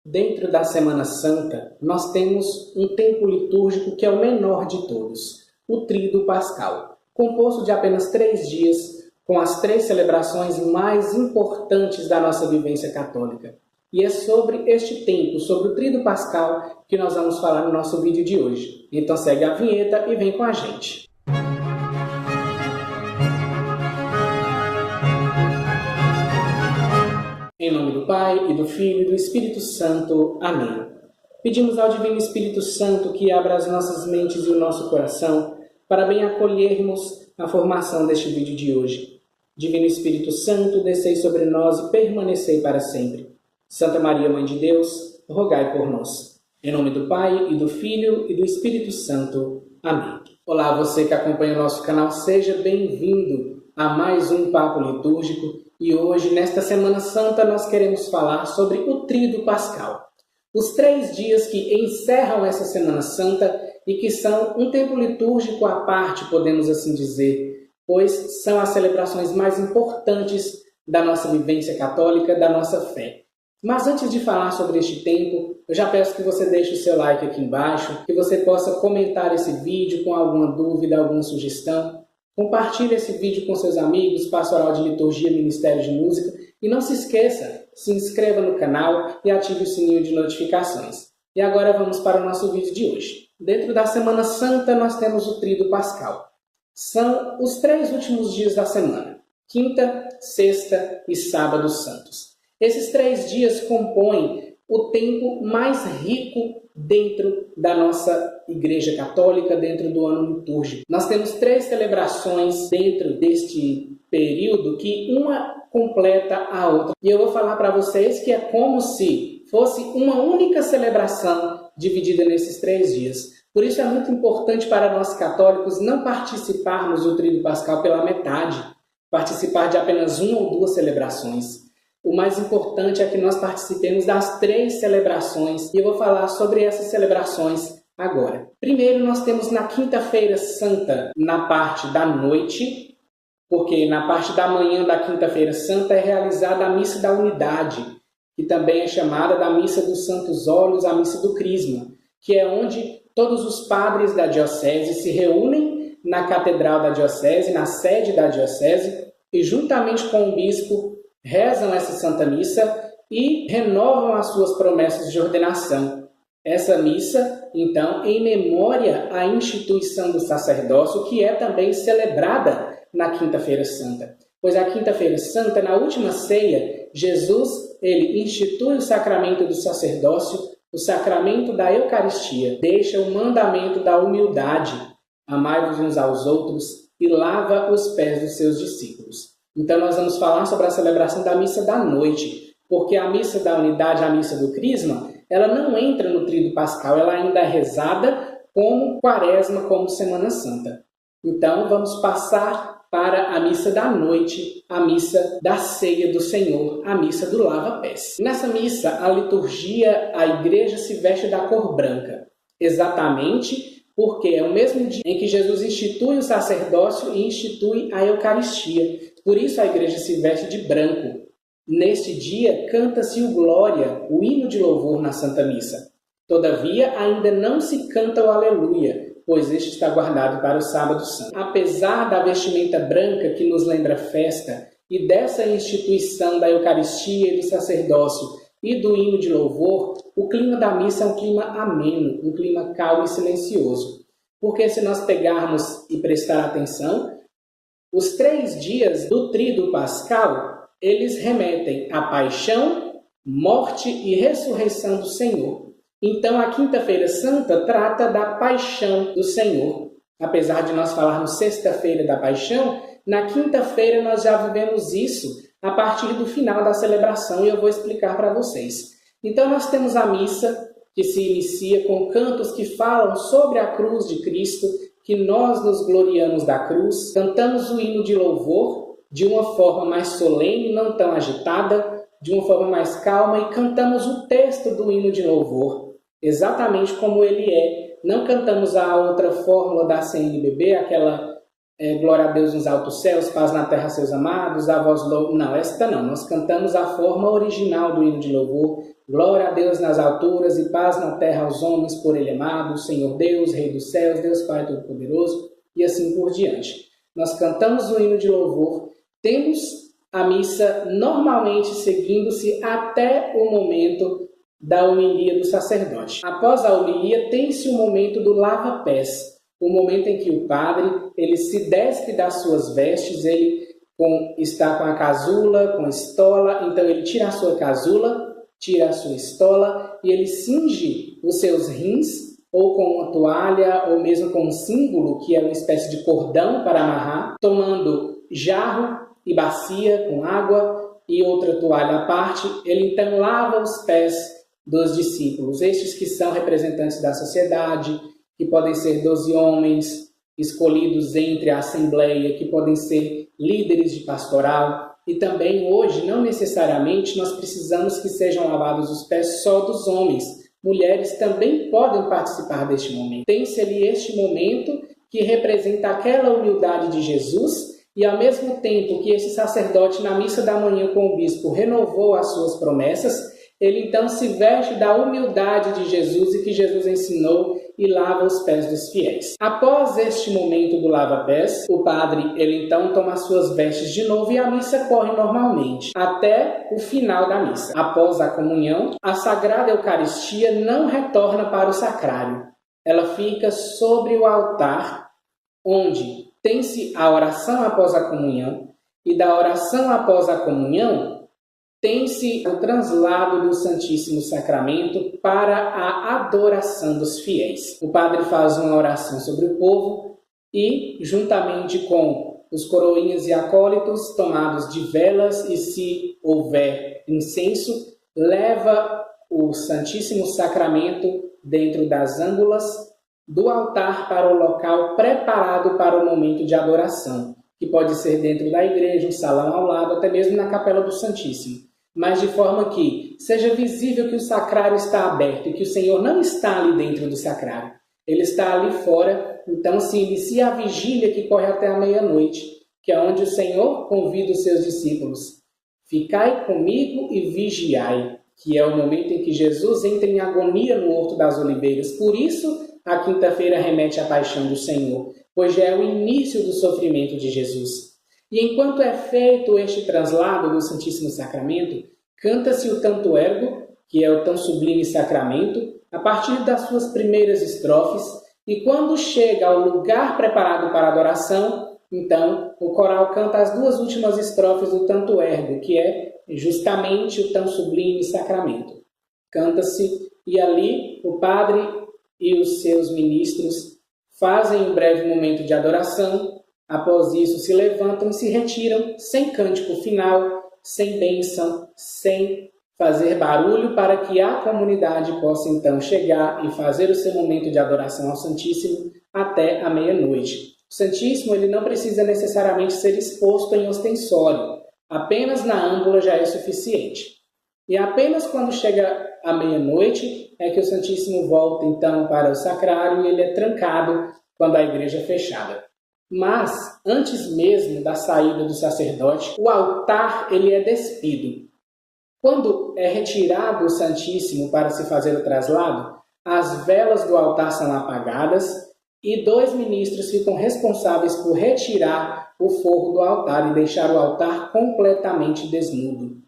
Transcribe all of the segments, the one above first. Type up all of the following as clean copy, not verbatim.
Dentro da Semana Santa, nós temos um tempo litúrgico que é o menor de todos, o Tríduo Pascal, composto de apenas 3 dias, com as 3 celebrações mais importantes da nossa vivência católica. E é sobre este tempo, sobre o Tríduo Pascal, que nós vamos falar no nosso vídeo de hoje. Então segue a vinheta e vem com a gente. Em nome do Pai, e do Filho, e do Espírito Santo. Amém. Pedimos ao Divino Espírito Santo que abra as nossas mentes e o nosso coração para bem acolhermos a formação deste vídeo de hoje. Divino Espírito Santo, descei sobre nós e permanecei para sempre. Santa Maria, Mãe de Deus, rogai por nós. Em nome do Pai, e do Filho, e do Espírito Santo. Amém. Olá, você que acompanha o nosso canal, seja bem-vindo a mais um Papo Litúrgico. E hoje, nesta Semana Santa, nós queremos falar sobre o Tríduo Pascal. Os 3 dias que encerram essa Semana Santa e que são um tempo litúrgico à parte, podemos assim dizer, pois são as celebrações mais importantes da nossa vivência católica, da nossa fé. Mas antes de falar sobre este tempo, eu já peço que você deixe o seu like aqui embaixo, que você possa comentar esse vídeo com alguma dúvida, alguma sugestão. Compartilhe esse vídeo com seus amigos, Pastoral de Liturgia, Ministério de Música. E não se esqueça, se inscreva no canal e ative o sininho de notificações. E agora vamos para o nosso vídeo de hoje. Dentro da Semana Santa nós temos o Tríduo Pascal. São os 3 últimos dias da semana, quinta, sexta e sábado santos. Esses 3 dias compõem o tempo mais rico dentro da nossa Igreja Católica, dentro do ano litúrgico. Nós temos 3 celebrações dentro deste período que uma completa a outra. E eu vou falar para vocês que é como se fosse uma única celebração dividida nesses 3 dias. Por isso é muito importante para nós católicos não participarmos do Tríduo Pascal pela metade, participar de apenas 1 ou 2 celebrações. O mais importante é que nós participemos das 3 celebrações e eu vou falar sobre essas celebrações agora. Primeiro nós temos na Quinta-feira Santa, na parte da noite, porque na parte da manhã da Quinta-feira Santa é realizada a Missa da Unidade, que também é chamada da Missa dos Santos Óleos, a Missa do Crisma, que é onde todos os padres da diocese se reúnem na Catedral da Diocese, na sede da Diocese, e juntamente com o bispo rezam essa Santa Missa e renovam as suas promessas de ordenação. Essa missa, então, em memória à instituição do sacerdócio, que é também celebrada na Quinta-feira Santa. Pois a Quinta-feira Santa, na última ceia, Jesus ele institui o sacramento do sacerdócio, o sacramento da Eucaristia, deixa o mandamento da humildade, amai-vos uns aos outros, e lava os pés dos seus discípulos. Então nós vamos falar sobre a celebração da Missa da Noite, porque a Missa da Unidade, a Missa do Crisma, ela não entra no Tríduo Pascal, ela ainda é rezada como Quaresma, como Semana Santa. Então vamos passar para a Missa da Noite, a Missa da Ceia do Senhor, a Missa do Lava-Pés. Nessa missa, a liturgia, a igreja se veste da cor branca, exatamente porque é o mesmo dia em que Jesus institui o sacerdócio e institui a Eucaristia. Por isso a igreja se veste de branco. Neste dia, canta-se o Glória, o hino de louvor na Santa Missa. Todavia, ainda não se canta o Aleluia, pois este está guardado para o Sábado Santo. Apesar da vestimenta branca que nos lembra festa e dessa instituição da Eucaristia e do sacerdócio e do hino de louvor, o clima da missa é um clima ameno, um clima calmo e silencioso. Porque se nós pegarmos e prestar atenção, os 3 dias do Tríduo Pascal, eles remetem à paixão, morte e ressurreição do Senhor. Então, a Quinta-feira Santa trata da paixão do Senhor. Apesar de nós falarmos sexta-feira da paixão, na quinta-feira nós já vivemos isso a partir do final da celebração e eu vou explicar para vocês. Então, nós temos a missa que se inicia com cantos que falam sobre a cruz de Cristo, que nós nos gloriamos da cruz, cantamos o hino de louvor de uma forma mais solene, não tão agitada, de uma forma mais calma, e cantamos o texto do hino de louvor, exatamente como ele é. Não cantamos a outra fórmula da CNBB, aquela glória a Deus nos altos céus, paz na terra seus amados, a vós não, esta não. Nós cantamos a forma original do hino de louvor. Glória a Deus nas alturas e paz na terra aos homens por ele amados, Senhor Deus, Rei dos céus, Deus Pai Todo-Poderoso, e assim por diante. Nós cantamos o hino de louvor, temos a missa normalmente seguindo-se até o momento da homilia do sacerdote. Após a homilia, tem-se o momento do lava-pés, o momento em que o padre ele se despe das suas vestes, ele está com a casula, com a estola, então ele tira a sua casula, tira a sua estola e ele cinge os seus rins, ou com uma toalha, ou mesmo com um símbolo, que é uma espécie de cordão para amarrar, tomando jarro e bacia com água e outra toalha à parte, ele então lava os pés dos discípulos, estes que são representantes da sociedade, que podem ser 12 homens escolhidos entre a assembleia, que podem ser líderes de pastoral, e também hoje, não necessariamente, nós precisamos que sejam lavados os pés só dos homens. Mulheres também podem participar deste momento. Tem-se ali este momento que representa aquela humildade de Jesus e, ao mesmo tempo que esse sacerdote, na missa da manhã com o bispo, renovou as suas promessas, ele então se veste da humildade de Jesus e que Jesus ensinou e lava os pés dos fiéis. Após este momento do lava-pés, o padre ele então toma as suas vestes de novo e a missa corre normalmente, até o final da missa. Após a comunhão, a Sagrada Eucaristia não retorna para o sacrário. Ela fica sobre o altar, onde tem-se a oração após a comunhão, e da oração após a comunhão, tem-se o translado do Santíssimo Sacramento para a adoração dos fiéis. O padre faz uma oração sobre o povo e, juntamente com os coroinhas e acólitos, tomados de velas e, se houver incenso, leva o Santíssimo Sacramento dentro das âmbulas do altar para o local preparado para o momento de adoração, que pode ser dentro da igreja, um salão ao lado, até mesmo na Capela do Santíssimo. Mas de forma que seja visível que o sacrário está aberto e que o Senhor não está ali dentro do sacrário. Ele está ali fora, então se inicia a vigília que corre até a meia-noite, que é onde o Senhor convida os seus discípulos. Ficai comigo e vigiai, que é o momento em que Jesus entra em agonia no Horto das Oliveiras. Por isso, a quinta-feira remete à paixão do Senhor, pois já é o início do sofrimento de Jesus. E enquanto é feito este translado do Santíssimo Sacramento, canta-se o Tanto Ergo, que é o tão sublime sacramento, a partir das suas primeiras estrofes, e quando chega ao lugar preparado para a adoração, então o coral canta as duas últimas estrofes do Tanto Ergo, que é justamente o tão sublime sacramento. Canta-se e ali o padre e os seus ministros fazem um breve momento de adoração. Após isso, se levantam e se retiram sem cântico final, sem bênção, sem fazer barulho, para que a comunidade possa então chegar e fazer o seu momento de adoração ao Santíssimo até a meia-noite. O Santíssimo ele não precisa necessariamente ser exposto em ostensório, apenas na âmbula já é suficiente. E apenas quando chega a meia-noite é que o Santíssimo volta então para o sacrário e ele é trancado quando a igreja é fechada. Mas, antes mesmo da saída do sacerdote, o altar ele é despido. Quando é retirado o Santíssimo para se fazer o traslado, as velas do altar são apagadas e 2 ministros ficam responsáveis por retirar o forro do altar e deixar o altar completamente desnudo.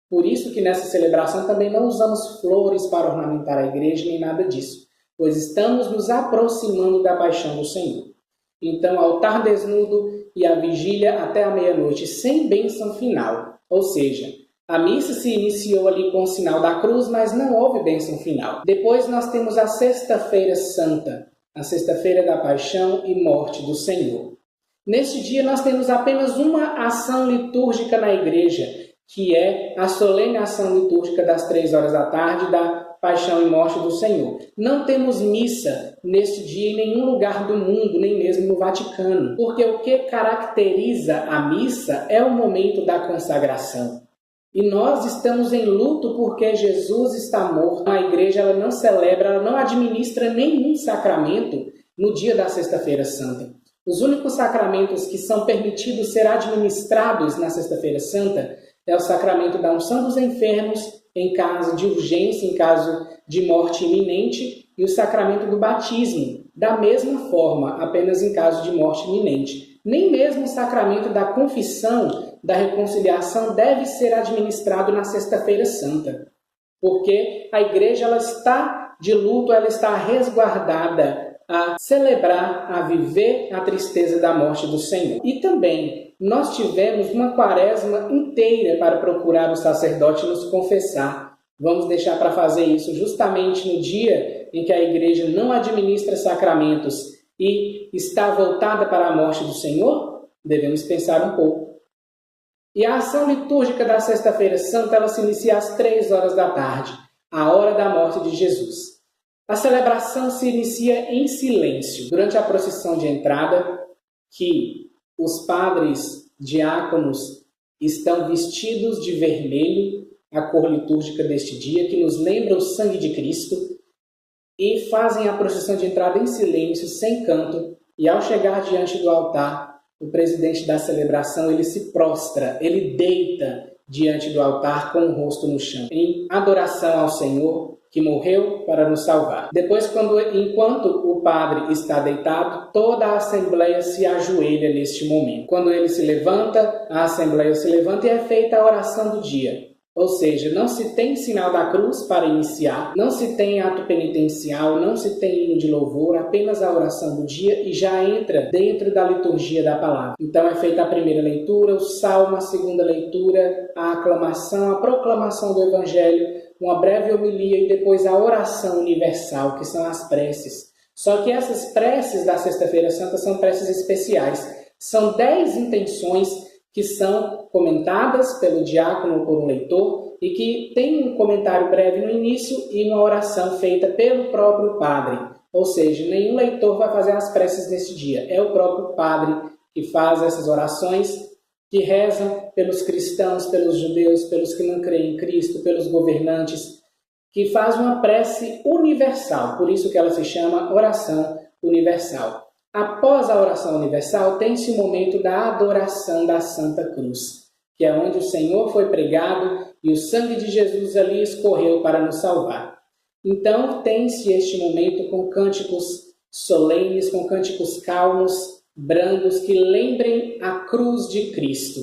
Por isso que nessa celebração também não usamos flores para ornamentar a igreja nem nada disso, pois estamos nos aproximando da paixão do Senhor. Então, altar desnudo e a vigília até a meia-noite, sem bênção final. Ou seja, a missa se iniciou ali com o sinal da cruz, mas não houve bênção final. Depois nós temos a Sexta-feira Santa, a Sexta-feira da Paixão e Morte do Senhor. Neste dia nós temos apenas uma ação litúrgica na igreja, que é a solene ação litúrgica das 3 horas da tarde da Paixão e Morte do Senhor. Não temos missa neste dia em nenhum lugar do mundo, nem mesmo no Vaticano, porque o que caracteriza a missa é o momento da consagração. E nós estamos em luto porque Jesus está morto. A igreja ela não celebra, ela não administra nenhum sacramento no dia da Sexta-feira Santa. Os únicos sacramentos que são permitidos ser administrados na Sexta-feira Santa é o sacramento da unção dos enfermos, em caso de urgência, em caso de morte iminente, e o sacramento do batismo, da mesma forma, apenas em caso de morte iminente. Nem mesmo o sacramento da confissão, da reconciliação, deve ser administrado na Sexta-feira Santa, porque a igreja ela está de luto, ela está resguardada a celebrar, a viver a tristeza da morte do Senhor. E também nós tivemos uma quaresma inteira para procurar o sacerdote nos confessar. Vamos deixar para fazer isso justamente no dia em que a igreja não administra sacramentos e está voltada para a morte do Senhor? Devemos pensar um pouco. E a ação litúrgica da Sexta-feira Santa ela se inicia às 3 horas da tarde, a hora da morte de Jesus. A celebração se inicia em silêncio. Durante a procissão de entrada, que os padres diáconos estão vestidos de vermelho, a cor litúrgica deste dia, que nos lembra o sangue de Cristo, e fazem a procissão de entrada em silêncio, sem canto, e ao chegar diante do altar, o presidente da celebração ele se prostra, ele deita diante do altar com o rosto no chão, em adoração ao Senhor, que morreu para nos salvar. Depois, enquanto o padre está deitado, toda a assembleia se ajoelha neste momento. Quando ele se levanta, a assembleia se levanta e é feita a oração do dia. Ou seja, não se tem sinal da cruz para iniciar, não se tem ato penitencial, não se tem hino de louvor, apenas a oração do dia e já entra dentro da liturgia da palavra. Então é feita a primeira leitura, o salmo, a segunda leitura, a aclamação, a proclamação do Evangelho, uma breve homilia e depois a oração universal, que são as preces. Só que essas preces da Sexta-feira Santa são preces especiais. São 10 intenções que são comentadas pelo diácono ou por um leitor e que tem um comentário breve no início e uma oração feita pelo próprio padre. Ou seja, nenhum leitor vai fazer as preces nesse dia. É o próprio padre que faz essas orações, que rezam pelos cristãos, pelos judeus, pelos que não creem em Cristo, pelos governantes, que faz uma prece universal. Por isso que ela se chama oração universal. Após a oração universal, tem-se o momento da adoração da Santa Cruz, que é onde o Senhor foi pregado e o sangue de Jesus ali escorreu para nos salvar. Então, tem-se este momento com cânticos solenes, com cânticos calmos, brandos, que lembrem a cruz de Cristo,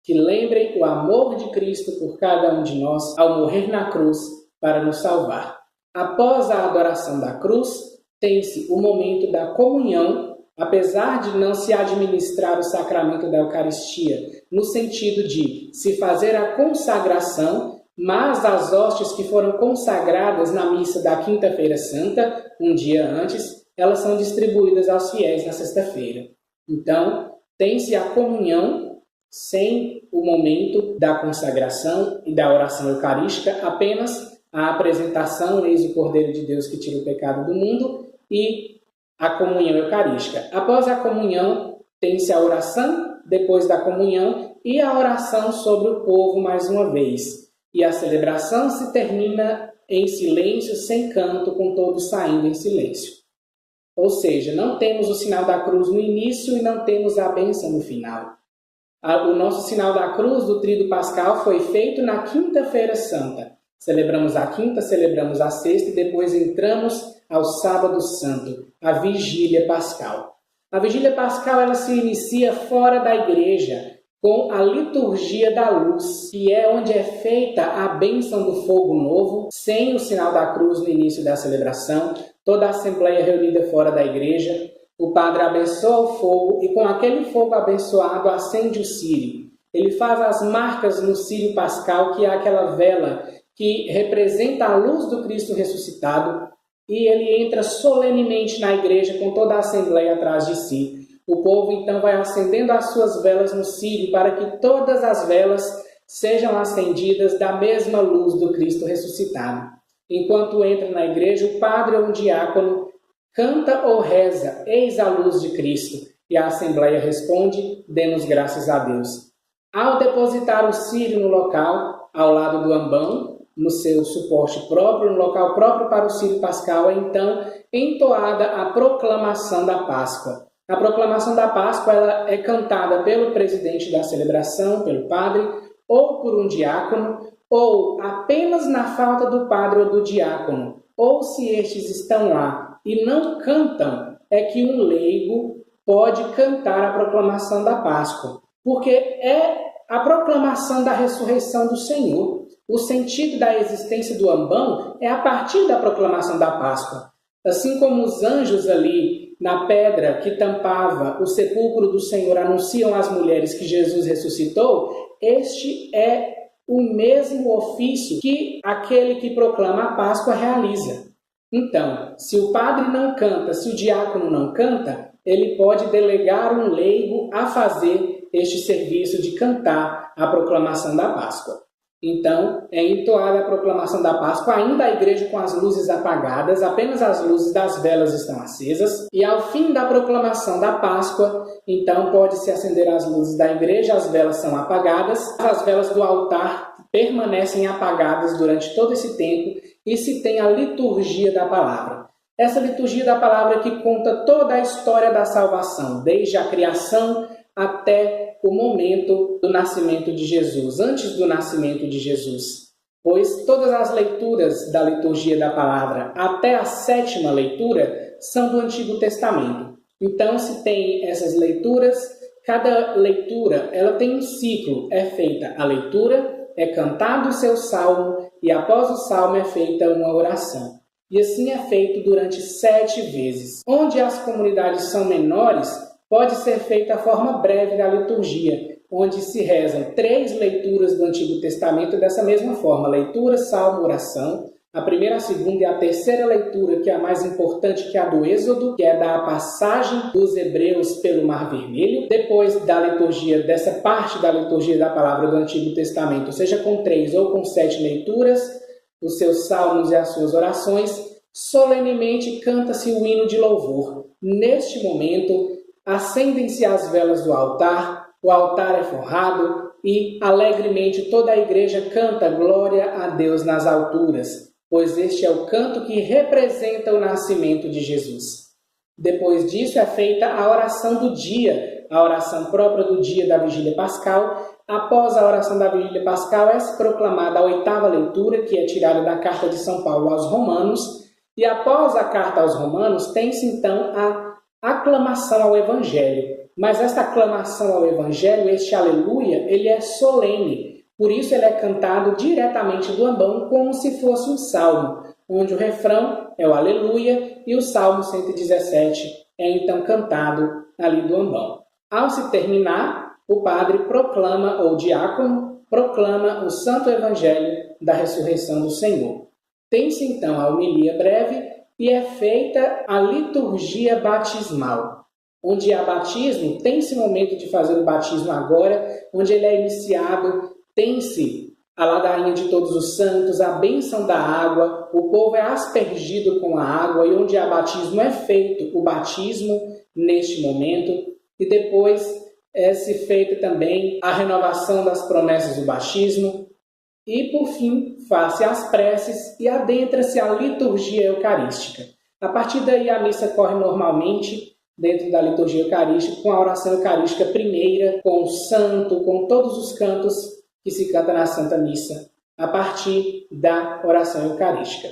que lembrem o amor de Cristo por cada um de nós ao morrer na cruz para nos salvar. Após a adoração da cruz, tem-se o momento da comunhão, apesar de não se administrar o sacramento da Eucaristia, no sentido de se fazer a consagração, mas as hóstias que foram consagradas na missa da Quinta-feira Santa, um dia antes, elas são distribuídas aos fiéis na sexta-feira. Então, tem-se a comunhão sem o momento da consagração e da oração eucarística, apenas a apresentação, eis o Cordeiro de Deus que tira o pecado do mundo, e a comunhão eucarística. Após a comunhão, tem-se a oração, depois da comunhão, e a oração sobre o povo mais uma vez. E a celebração se termina em silêncio, sem canto, com todos saindo em silêncio. Ou seja, não temos o sinal da cruz no início e não temos a bênção no final. O nosso sinal da cruz do Tríduo Pascal foi feito na Quinta-feira Santa. Celebramos a quinta, celebramos a sexta e depois entramos ao Sábado Santo, a Vigília Pascal. A Vigília Pascal ela se inicia fora da igreja, com a liturgia da luz, que é onde é feita a bênção do fogo novo, sem o sinal da cruz no início da celebração, toda a assembleia reunida fora da igreja, o padre abençoa o fogo e com aquele fogo abençoado acende o círio. Ele faz as marcas no círio pascal, que é aquela vela que representa a luz do Cristo ressuscitado, e ele entra solenemente na igreja com toda a assembleia atrás de si. O povo então vai acendendo as suas velas no círio para que todas as velas sejam acendidas da mesma luz do Cristo ressuscitado. Enquanto entra na igreja, o padre ou o diácono canta ou reza, eis a luz de Cristo, e a assembleia responde, demos graças a Deus. Ao depositar o círio no local, ao lado do ambão, no seu suporte próprio, no local próprio para o círio pascal, é então entoada a proclamação da Páscoa. A proclamação da Páscoa ela é cantada pelo presidente da celebração, pelo padre, ou por um diácono, ou apenas na falta do padre ou do diácono, ou se estes estão lá e não cantam, é que um leigo pode cantar a proclamação da Páscoa, porque é a proclamação da ressurreição do Senhor. O sentido da existência do ambão é a partir da proclamação da Páscoa. Assim como os anjos ali na pedra que tampava o sepulcro do Senhor anunciam às mulheres que Jesus ressuscitou, este é o mesmo ofício que aquele que proclama a Páscoa realiza. Então, se o padre não canta, se o diácono não canta, ele pode delegar um leigo a fazer este serviço de cantar a proclamação da Páscoa. Então, é entoada a proclamação da Páscoa, ainda a igreja com as luzes apagadas, apenas as luzes das velas estão acesas, e ao fim da proclamação da Páscoa, então pode-se acender as luzes da igreja, as velas são apagadas, as velas do altar permanecem apagadas durante todo esse tempo, e se tem a liturgia da palavra. Essa liturgia da palavra que conta toda a história da salvação, desde a criação até o momento do nascimento de Jesus, antes do nascimento de Jesus. Pois todas as leituras da liturgia da palavra, até a 7ª leitura, são do Antigo Testamento. Então, se tem essas leituras, cada leitura ela tem um ciclo. É feita a leitura, é cantado o seu salmo, e após o salmo é feita uma oração. E assim é feito durante 7 vezes. Onde as comunidades são menores, pode ser feita a forma breve da liturgia, onde se rezam 3 leituras do Antigo Testamento dessa mesma forma: leitura, salmo, oração. A primeira, a segunda e a terceira leitura, que é a mais importante, que é a do Êxodo, que é da passagem dos hebreus pelo Mar Vermelho. Depois da liturgia, dessa parte da liturgia da palavra do Antigo Testamento, seja com 3 ou com 7 leituras, os seus salmos e as suas orações, solenemente canta-se o hino de louvor. Neste momento, acendem-se as velas do altar, o altar é forrado e alegremente toda a igreja canta glória a Deus nas alturas, pois este é o canto que representa o nascimento de Jesus. Depois disso é feita a oração do dia, a oração própria do dia da Vigília Pascal. Após a oração da Vigília Pascal é proclamada a 8ª leitura, que é tirada da Carta de São Paulo aos Romanos, e após a Carta aos Romanos tem-se então a aclamação ao Evangelho. Mas esta aclamação ao Evangelho, este aleluia, ele é solene. Por isso ele é cantado diretamente do ambão, como se fosse um salmo, onde o refrão é o aleluia e o Salmo 117 é então cantado ali do ambão. Ao se terminar, o padre proclama, ou o diácono, proclama o Santo Evangelho da ressurreição do Senhor. Tem-se então a homilia breve e é feita a liturgia batismal, onde há batismo, tem-se momento de fazer o batismo agora, onde ele é iniciado, tem-se a ladainha de todos os santos, a bênção da água, o povo é aspergido com a água, e onde há batismo é feito o batismo neste momento, e depois é-se feita também a renovação das promessas do batismo, e por fim faz-se as preces e adentra-se a liturgia eucarística. A partir daí a missa corre normalmente dentro da liturgia eucarística, com a oração eucarística primeira, com o santo, com todos os cantos que se canta na Santa Missa, a partir da oração eucarística.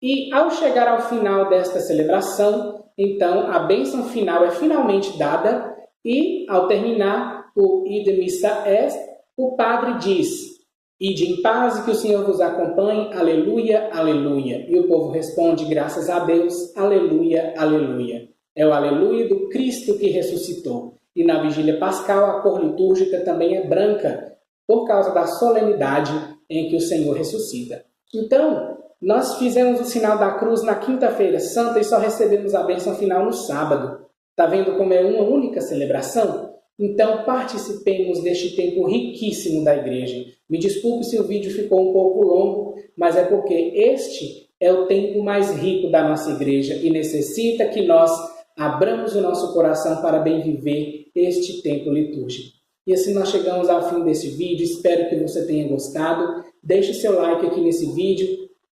E ao chegar ao final desta celebração, então a bênção final é finalmente dada, e ao terminar o Ide Missa Est, o padre diz: Ide em paz e que o Senhor vos acompanhe, aleluia, aleluia. E o povo responde: graças a Deus, aleluia, aleluia. É o aleluia do Cristo que ressuscitou. E na Vigília Pascal a cor litúrgica também é branca, por causa da solenidade em que o Senhor ressuscita. Então, nós fizemos o sinal da cruz na quinta-feira santa e só recebemos a bênção final no sábado. Está vendo como é uma única celebração? Então, participemos deste tempo riquíssimo da igreja. Me desculpe se o vídeo ficou um pouco longo, mas é porque este é o tempo mais rico da nossa igreja e necessita que nós abramos o nosso coração para bem viver este tempo litúrgico. E assim nós chegamos ao fim desse vídeo. Espero que você tenha gostado. Deixe seu like aqui nesse vídeo,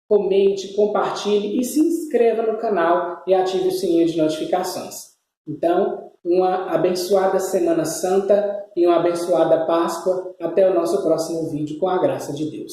comente, compartilhe e se inscreva no canal e ative o sininho de notificações. Então, uma abençoada Semana Santa e uma abençoada Páscoa. Até o nosso próximo vídeo, com a graça de Deus.